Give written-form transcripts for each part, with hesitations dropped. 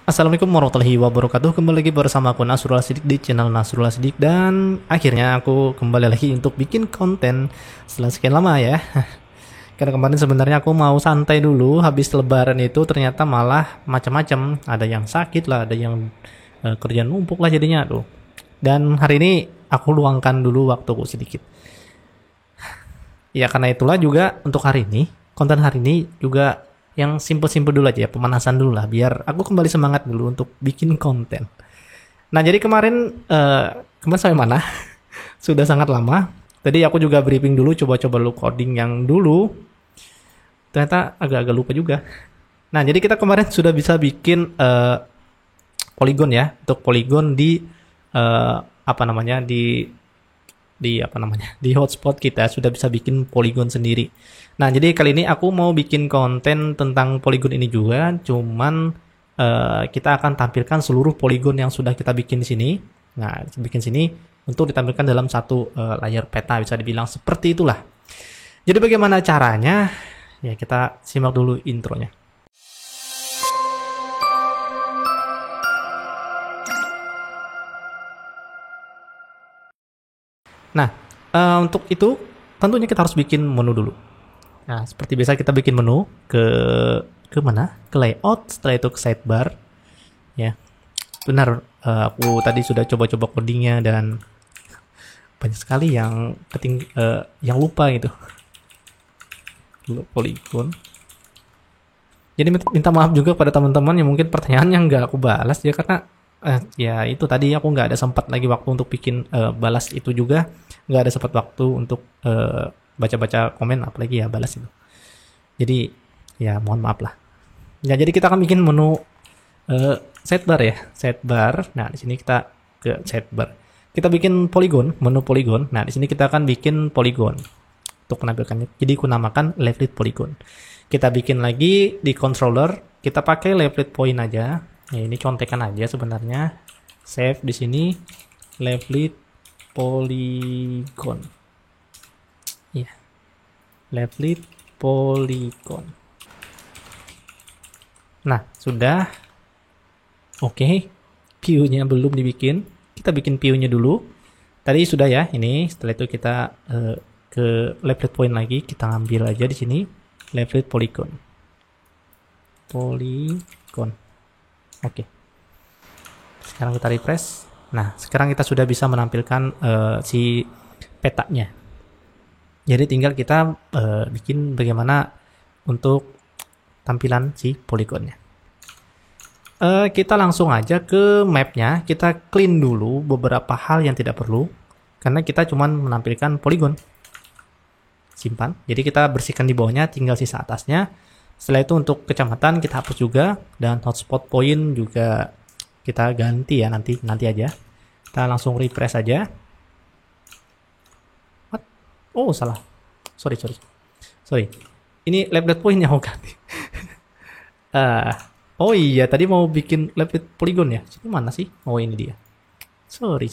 Assalamualaikum warahmatullahi wabarakatuh. Kembali lagi bersama aku Nasrullah Sidik di channel Nasrullah Sidik. Dan akhirnya aku kembali lagi untuk bikin konten setelah sekian lama ya. Karena kemarin sebenarnya aku mau santai dulu. Habis lebaran itu ternyata malah macam-macam. Ada yang sakit lah, ada yang kerjaan numpuk lah jadinya tuh. Dan hari ini aku luangkan dulu waktuku sedikit. Ya karena itulah juga untuk hari ini, konten hari ini juga yang simple-simple dulu aja ya, pemanasan dulu lah biar aku kembali semangat dulu untuk bikin konten. Nah, jadi kemarin sampai mana? Sudah sangat lama. Tadi aku juga briefing dulu, coba-coba dulu coding yang dulu. Ternyata agak-agak lupa juga. Nah, jadi kita kemarin sudah bisa bikin polygon ya, untuk polygon di di hotspot kita sudah bisa bikin polygon sendiri. Nah, jadi kali ini aku mau bikin konten tentang polygon ini juga, cuman kita akan tampilkan seluruh polygon yang sudah kita bikin di sini. Nah, bikin sini untuk ditampilkan dalam satu layar peta, bisa dibilang seperti itulah. Jadi bagaimana caranya? Ya, kita simak dulu intronya. Nah, untuk itu tentunya kita harus bikin menu dulu. Nah, seperti biasa kita bikin menu ke mana? Ke layout, setelah itu ke sidebar. Ya, benar. Aku tadi sudah coba-coba codingnya dan banyak sekali yang yang lupa gitu. Polygon. Jadi minta maaf juga pada teman-teman yang mungkin pertanyaannya nggak aku balas ya karena ya itu tadi aku nggak ada sempat lagi waktu untuk bikin balas itu juga, nggak ada sempat waktu untuk baca-baca komen apalagi ya balas itu. Jadi ya mohon maaf lah. Ya, jadi kita akan bikin menu sidebar ya, sidebar. Nah, di sini kita ke sidebar. Kita bikin polygon, menu polygon. Nah, di sini kita akan bikin polygon untuk menampilkannya. Jadi aku namakan leaflet polygon. Kita bikin lagi di controller, kita pakai leaflet point aja. Ya, ini contekan aja sebenarnya. Save di sini leaflet polygon. Ya. Leaflet polygon. Nah, sudah. Oke. View-nya belum dibikin. Kita bikin view-nya dulu. Tadi sudah ya, ini. Setelah itu kita ke leaflet point lagi, kita ambil aja di sini leaflet polygon. Polygon. Oke. Sekarang kita refresh. Nah, sekarang kita sudah bisa menampilkan si petanya. Jadi tinggal kita bikin bagaimana untuk tampilan si polygonnya. Kita langsung aja ke mapnya. Kita clean dulu beberapa hal yang tidak perlu. Karena kita cuma menampilkan polygon. Simpan. Jadi kita bersihkan di bawahnya, tinggal sisa atasnya. Setelah itu untuk kecamatan kita hapus juga, dan hotspot point juga kita ganti ya nanti aja. Kita langsung refresh aja. What? Oh, salah. Sorry. Ini leaflet point yang mau ganti. Oh iya, tadi mau bikin leaflet polygon ya. Ini mana sih? Oh, ini dia. Sorry.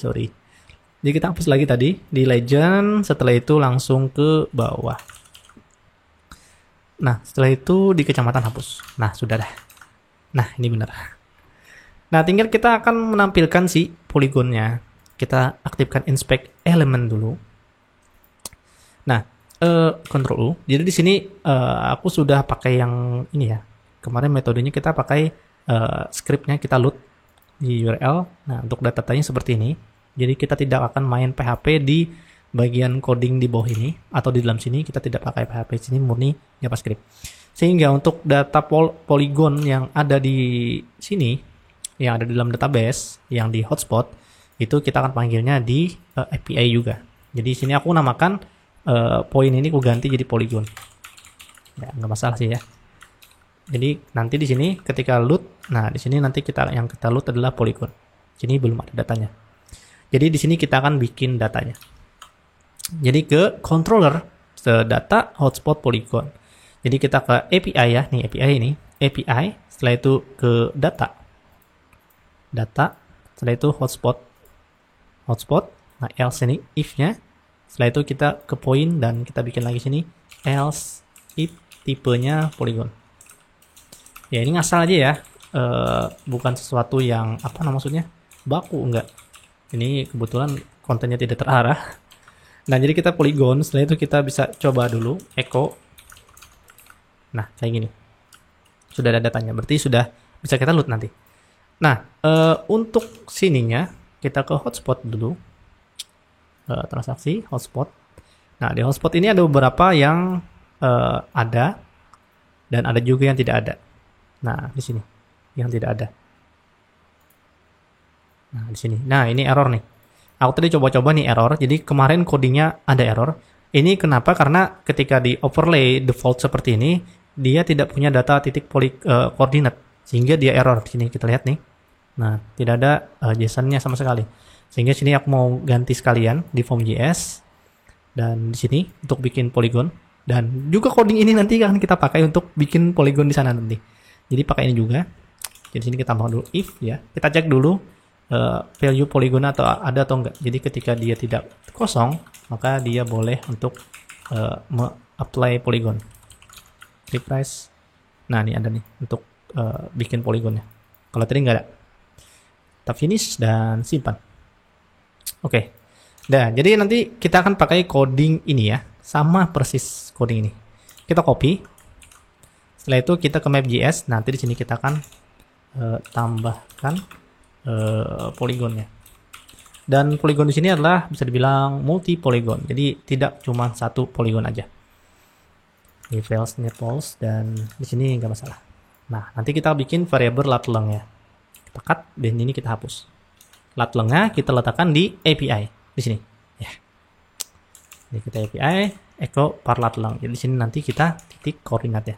Jadi kita hapus lagi tadi di legend, setelah itu langsung ke bawah. Nah, setelah itu di kecamatan hapus. Nah, sudah dah. Nah, ini benar. Nah, tinggal kita akan menampilkan si polygonnya. Kita aktifkan inspect element dulu. Nah, Ctrl U. Jadi di sini aku sudah pakai yang ini ya. Kemarin metodenya kita pakai scriptnya kita load di URL. Nah, untuk datanya seperti ini. Jadi kita tidak akan main PHP di bagian coding di bawah ini atau di dalam sini, kita tidak pakai PHP sini, murni JavaScript. Sehingga untuk data polygon yang ada di sini, yang ada di dalam database, yang di hotspot, itu kita akan panggilnya di API juga. Jadi sini aku namakan point ini aku ganti jadi polygon. Ya, nggak masalah sih ya. Jadi nanti di sini ketika load, nah di sini nanti yang kita load adalah polygon. Sini belum ada datanya. Jadi di sini kita akan bikin datanya. Jadi ke controller data hotspot polygon. Jadi kita ke API ya, nih API ini, API. Setelah itu ke data, setelah itu hotspot. Nah, else ini if-nya. Setelah itu kita ke point dan kita bikin lagi sini else if tipenya polygon. Ya, ini ngasal aja ya. bukan sesuatu yang apa maksudnya baku, enggak. Ini kebetulan kontennya tidak terarah. Nah, jadi kita polygon, setelah itu kita bisa coba dulu echo. Nah, kayak gini. Sudah ada datanya, berarti sudah bisa kita load nanti. Nah, untuk sininya kita ke hotspot dulu. Transaksi hotspot. Nah, di hotspot ini ada beberapa yang ada dan ada juga yang tidak ada. Nah, di sini yang tidak ada. Nah, di sini. Nah, ini error nih. Aku tadi coba-coba nih error. Jadi kemarin codingnya ada error. Ini kenapa? Karena ketika di overlay default seperti ini, dia tidak punya data titik koordinat, sehingga dia error. Di sini kita lihat nih. Nah, tidak ada JSON-nya sama sekali. Sehingga sini aku mau ganti sekalian di form.js dan di sini untuk bikin polygon, dan juga coding ini nanti akan kita pakai untuk bikin polygon di sana nanti. Jadi pakai ini juga. Jadi sini kita mau dulu if ya. Kita cek dulu value polygon atau ada atau enggak. Jadi ketika dia tidak kosong, maka dia boleh untuk apply polygon. Refresh. Nah, ini ada nih untuk bikin polygonnya. Kalau tadi enggak ada. Kita finish dan simpan. Oke. Nah, jadi nanti kita akan pakai coding ini ya. Sama persis coding ini. Kita copy. Setelah itu kita ke map.js. Nanti di sini kita akan tambahkan polygonnya. Dan polygon di sini adalah bisa dibilang multi polygon. Jadi tidak cuma satu polygon aja. Ini fails, nipples, dan di sini nggak masalah. Nah, nanti kita bikin variabel lat length ya. Kita cut dan ini kita hapus. Lat lengthnya kita letakkan di API di sini. Ya. Ini kita API echo par lat length. Jadi di sini nanti kita titik koordinat ya.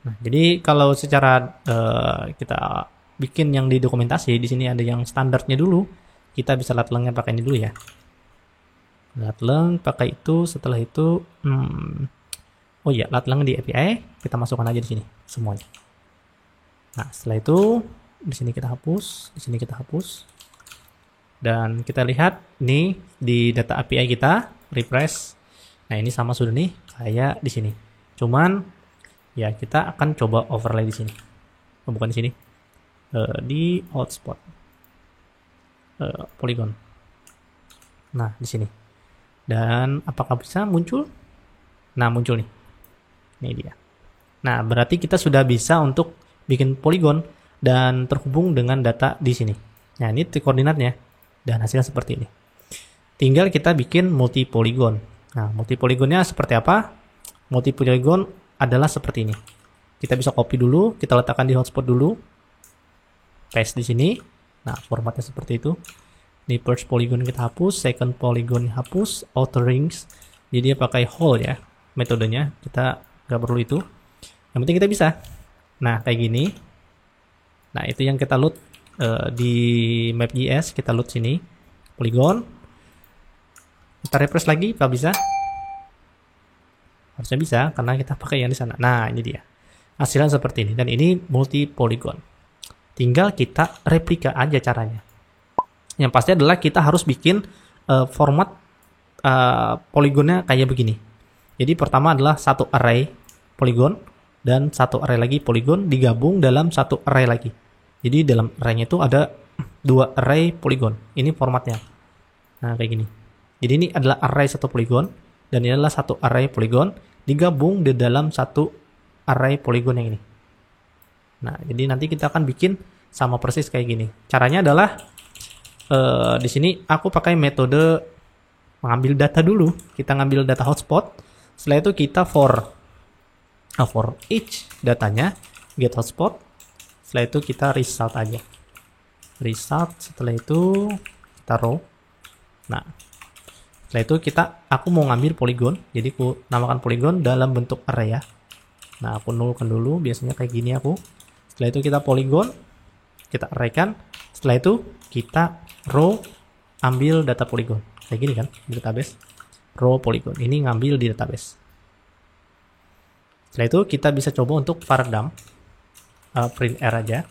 Nah, jadi kalau secara kita bikin yang di dokumentasi, di sini ada yang standarnya dulu. Kita bisa lat lengthnya pakai ini dulu ya. Lat length pakai itu, setelah itu oh iya, lat length di API kita masukkan aja di sini semuanya. Nah, setelah itu di sini kita hapus, di sini kita hapus. Dan kita lihat nih di data API kita, refresh. Nah, ini sama sudah nih kayak di sini. Cuman ya kita akan coba overlay di sini. Oh, bukan di sini. Di hotspot. Polygon. Nah, di sini. Dan apakah bisa muncul? Nah, muncul nih. Ini dia. Nah, berarti kita sudah bisa untuk bikin polygon dan terhubung dengan data di sini. Nah, ini koordinatnya dan hasilnya seperti ini. Tinggal kita bikin multi polygon. Nah, multi polygonnya seperti apa? Multi polygon adalah seperti ini. Kita bisa copy dulu, kita letakkan di hotspot dulu. Paste di sini. Nah, formatnya seperti itu. Di first polygon kita hapus, second polygon hapus, outer rings. Jadi dia pakai whole ya metodenya. Kita nggak perlu itu. Yang penting kita bisa. Nah, kayak gini. Nah, itu yang kita load di map.js. Kita load sini polygon. Kita refresh lagi, apa bisa? Harusnya bisa karena kita pakai yang di sana. Nah, ini dia. Hasilnya seperti ini, dan ini multi polygon. Tinggal kita replika aja caranya. Yang pasti adalah kita harus bikin format polygonnya kayak begini. Jadi pertama adalah satu array polygon dan satu array lagi polygon digabung dalam satu array lagi. Jadi dalam arraynya itu ada dua array polygon. Ini formatnya. Nah, kayak gini. Jadi ini adalah array satu polygon dan ini adalah satu array polygon digabung di dalam satu array polygon yang ini. Nah, jadi nanti kita akan bikin sama persis kayak gini. Caranya adalah di sini aku pakai metode mengambil data dulu. Kita ngambil data hotspot. Setelah itu kita for each datanya get hotspot. Setelah itu kita result aja. Result, setelah itu kita row. Nah, setelah itu aku mau ngambil polygon. Jadi aku namakan polygon dalam bentuk array ya. Nah, aku nolkan dulu. Biasanya kayak gini aku. Setelah itu kita polygon. Kita arraykan. Setelah itu kita row ambil data polygon. Kayak gini kan di database. Row polygon. Ini ngambil di database. Setelah itu kita bisa coba untuk var dump. Print R aja.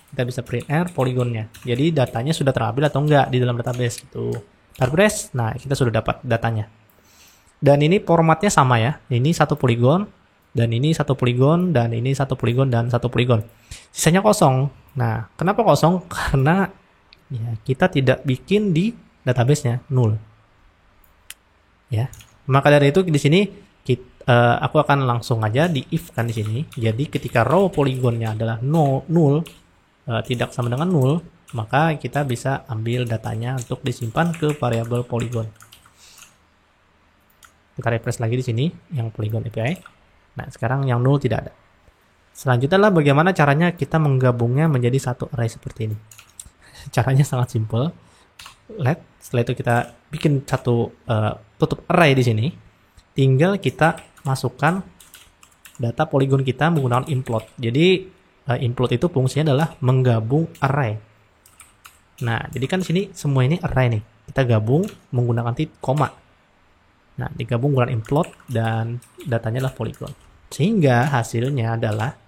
Kita bisa print R polygonnya. Jadi datanya sudah terambil atau enggak di dalam database itu. Refresh. Nah, kita sudah dapat datanya. Dan ini formatnya sama ya. Ini satu polygon dan ini satu polygon dan ini satu polygon dan satu polygon. sisanya kosong. Nah, kenapa kosong? Karena ya kita tidak bikin di database-nya null. Ya. Maka dari itu di sini aku akan langsung aja di if kan di sini. Jadi ketika row poligonnya adalah null, tidak sama dengan null, maka kita bisa ambil datanya untuk disimpan ke variabel polygon. Kita refresh lagi di sini yang Polygon API. Nah, sekarang yang null tidak ada. Selanjutnya adalah bagaimana caranya kita menggabungnya menjadi satu array seperti ini. Caranya sangat simple. Setelah itu kita bikin satu tutup array di sini. Tinggal kita masukkan data polygon kita menggunakan implode. Jadi implode itu fungsinya adalah menggabung array. Nah, jadi kan di sini semua ini array nih. Kita gabung menggunakan koma. Nah, digabung menggunakan implode dan datanya adalah polygon. Sehingga hasilnya adalah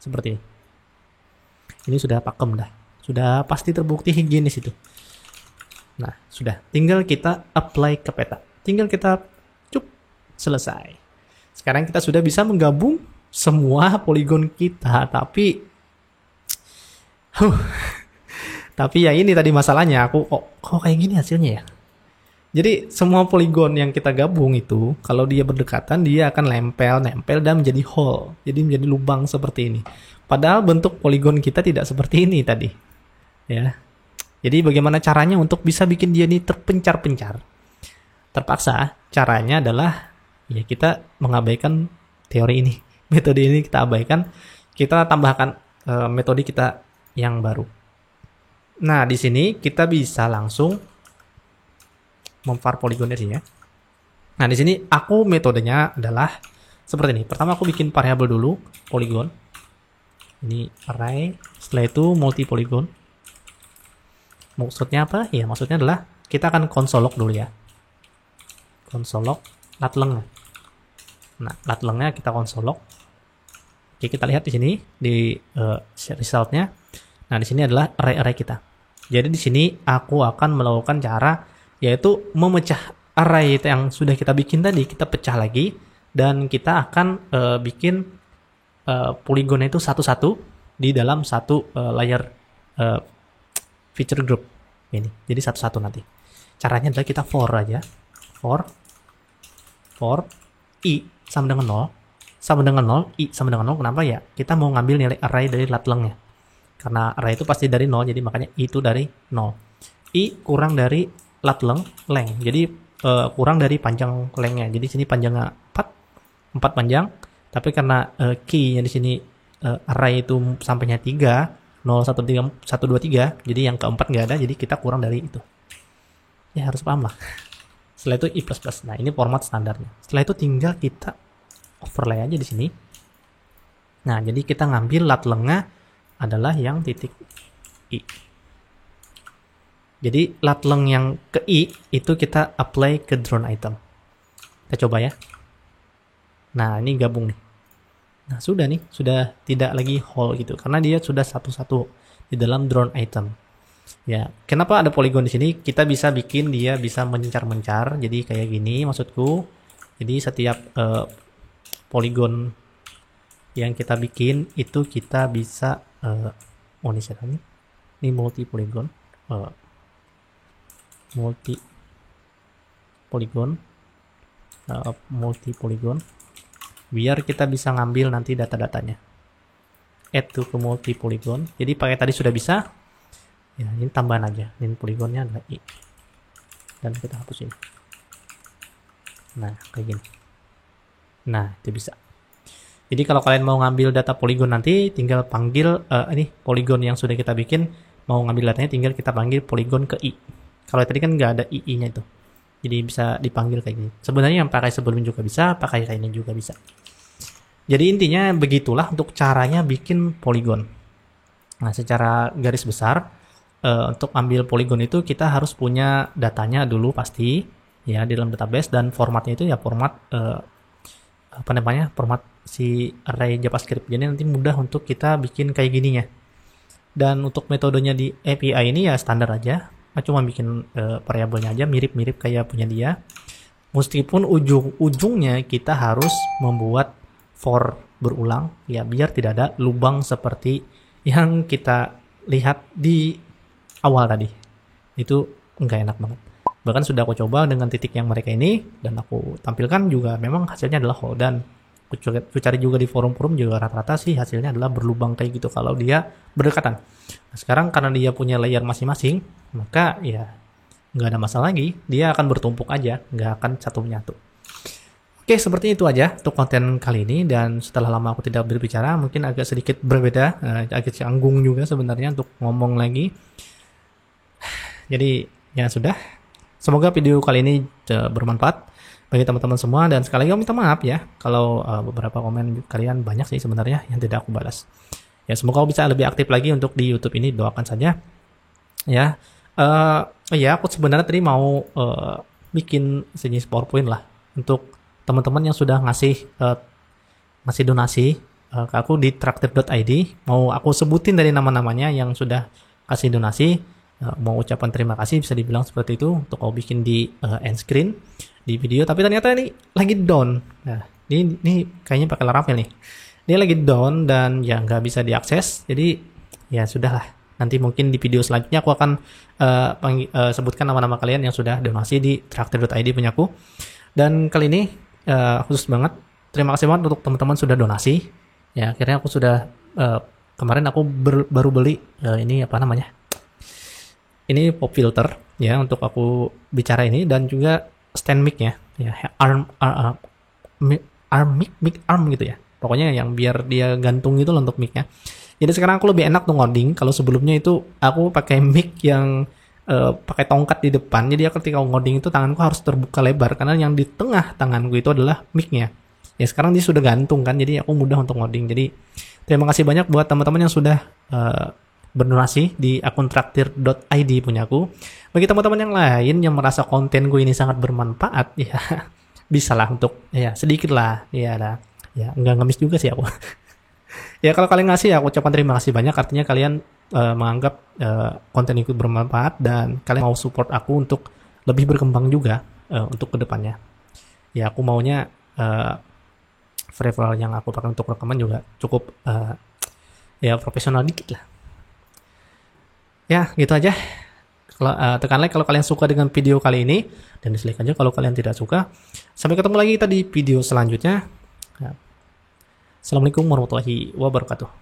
seperti ini. Ini sudah pakem dah. Sudah pasti terbukti higienis itu. Nah, sudah. Tinggal kita apply ke peta. Tinggal kita selesai. Sekarang kita sudah bisa menggabung semua polygon kita. Tapi ya ini tadi masalahnya. Aku kok kayak gini hasilnya ya. Jadi semua poligon yang kita gabung itu, kalau dia berdekatan, dia akan nempel dan menjadi hole. Jadi menjadi lubang seperti ini. Padahal bentuk poligon kita tidak seperti ini tadi. Ya. Jadi bagaimana caranya untuk bisa bikin dia ini terpencar-pencar? Terpaksa caranya adalah ya kita mengabaikan teori ini. Metode ini kita abaikan. Kita tambahkan metode kita yang baru. Nah, di sini kita bisa langsung memvar poligonnya sih ya. Nah, di sini aku metodenya adalah seperti ini. Pertama aku bikin variabel dulu, polygon. Ini array, setelah itu multi polygon. Maksudnya apa? Ya, maksudnya adalah kita akan console log dulu ya. Console log latleng. Nah, latlengnya kita console log. Oke, kita lihat di sini di resultnya. Nah, di sini adalah array-array kita. Jadi di sini aku akan melakukan cara yaitu memecah array yang sudah kita bikin tadi, kita pecah lagi dan kita akan bikin poligonnya itu satu-satu di dalam satu layer feature group ini. Jadi satu-satu nanti. Caranya adalah kita for aja. For i sama dengan 0, i sama dengan 0. Kenapa ya? Kita mau ngambil nilai array dari latlengnya. Karena array itu pasti dari 0, jadi makanya i itu dari 0. I kurang dari latleng length, jadi kurang dari panjang lengthnya. Jadi sini panjangnya 4 panjang, tapi karena key-nya di sini array itu sampainya 3, 0, 1, 3, 1, 2, 3, jadi yang keempat nggak ada, jadi kita kurang dari itu. Ya harus paham lah. Setelah itu i++. Nah, ini format standarnya. Setelah itu tinggal kita overlay aja di sini. Nah, jadi kita ngambil latlengnya adalah yang titik i. Jadi latleng yang ke i itu kita apply ke drone item. Kita coba ya. Nah, ini gabung nih. Nah, sudah nih, sudah tidak lagi hole gitu karena dia sudah satu-satu di dalam drone item. Ya, kenapa ada polygon di sini? Kita bisa bikin dia bisa mencar-mencar. Jadi kayak gini maksudku. Jadi setiap polygon yang kita bikin itu kita bisa ini multi polygon. Multi polygon biar kita bisa ngambil nanti data-datanya. Add to ke multi polygon. Jadi pakai tadi sudah bisa ya, ini tambahan aja. Ini polygonnya adalah i dan kita hapus ini. Nah, kayak gini. Nah, itu bisa. Jadi kalau kalian mau ngambil data polygon nanti tinggal panggil ini polygon yang sudah kita bikin, mau ngambil datanya tinggal kita panggil polygon ke i. Kalau tadi kan nggak ada ii-nya itu. Jadi bisa dipanggil kayak gini. Sebenarnya yang pakai sebelumnya juga bisa, pakai kayak ini juga bisa. Jadi intinya begitulah untuk caranya bikin polygon. Nah, secara garis besar, untuk ambil polygon itu kita harus punya datanya dulu pasti, ya di dalam database, dan formatnya itu ya format, format si array JavaScript. Jadi nanti mudah untuk kita bikin kayak gininya. Dan untuk metodenya di API ini ya standar aja. Cuma bikin variabelnya aja mirip-mirip kayak punya dia. Meskipun ujung-ujungnya kita harus membuat for berulang ya biar tidak ada lubang seperti yang kita lihat di awal tadi. Itu nggak enak banget. Bahkan sudah aku coba dengan titik yang mereka ini, dan aku tampilkan juga memang hasilnya adalah hole. Dan aku cari juga di forum-forum juga rata-rata sih hasilnya adalah berlubang kayak gitu kalau dia berdekatan. Nah, sekarang karena dia punya layer masing-masing, maka ya nggak ada masalah lagi. Dia akan bertumpuk aja, nggak akan satu menyatu. Oke, seperti itu aja untuk konten kali ini. Dan setelah lama aku tidak berbicara, mungkin agak sedikit berbeda, agak canggung juga sebenarnya untuk ngomong lagi. Jadi ya sudah. Semoga video kali ini bermanfaat bagi teman-teman semua, dan sekali lagi minta maaf ya kalau beberapa komen kalian banyak sih sebenarnya yang tidak aku balas. Ya semoga aku bisa lebih aktif lagi untuk di YouTube ini, doakan saja. Ya, ya aku sebenarnya tadi mau bikin sejenis PowerPoint lah untuk teman-teman yang sudah ngasih donasi ke aku di traktir.id. Mau aku sebutin dari nama-namanya yang sudah kasih donasi. Mau ucapan terima kasih bisa dibilang seperti itu untuk aku bikin di end screen di video, tapi ternyata ini lagi down. Nah, ini kayaknya pakai Laravel nih. Dia lagi down dan ya nggak bisa diakses. Jadi ya sudahlah. Nanti mungkin di video selanjutnya aku akan sebutkan nama-nama kalian yang sudah donasi di traktir.id punyaku. Dan kali ini khusus banget terima kasih banget untuk teman-teman sudah donasi. Ya akhirnya aku sudah kemarin aku baru beli ini apa namanya? Ini pop filter ya untuk aku bicara ini, dan juga stand mic ya arm gitu ya. Pokoknya yang biar dia gantung gitu loh untuk mic-nya. Jadi sekarang aku lebih enak tuh ngoding. Kalau sebelumnya itu aku pakai mic yang pakai tongkat di depan. Jadi ketika ngoding itu tanganku harus terbuka lebar karena yang di tengah tanganku itu adalah mic-nya. Ya sekarang dia sudah gantung kan, jadi aku mudah untuk ngoding. Jadi terima kasih banyak buat teman-teman yang sudah berdonasi di akun traktir.id punyaku. Bagi teman-teman yang lain yang merasa konten gue ini sangat bermanfaat, ya bisalah untuk ya sedikit lah, ya nggak ngemis juga sih aku. Ya kalau kalian ngasih, aku ucapkan terima kasih banyak. Artinya kalian menganggap konten itu bermanfaat dan kalian mau support aku untuk lebih berkembang juga untuk kedepannya. Ya aku maunya free yang aku pakai untuk rekaman juga cukup ya profesional dikit lah. Ya, gitu aja. Kalau tekan like kalau kalian suka dengan video kali ini, dan dislike aja kalau kalian tidak suka. Sampai ketemu lagi kita di video selanjutnya. Assalamualaikum warahmatullahi wabarakatuh.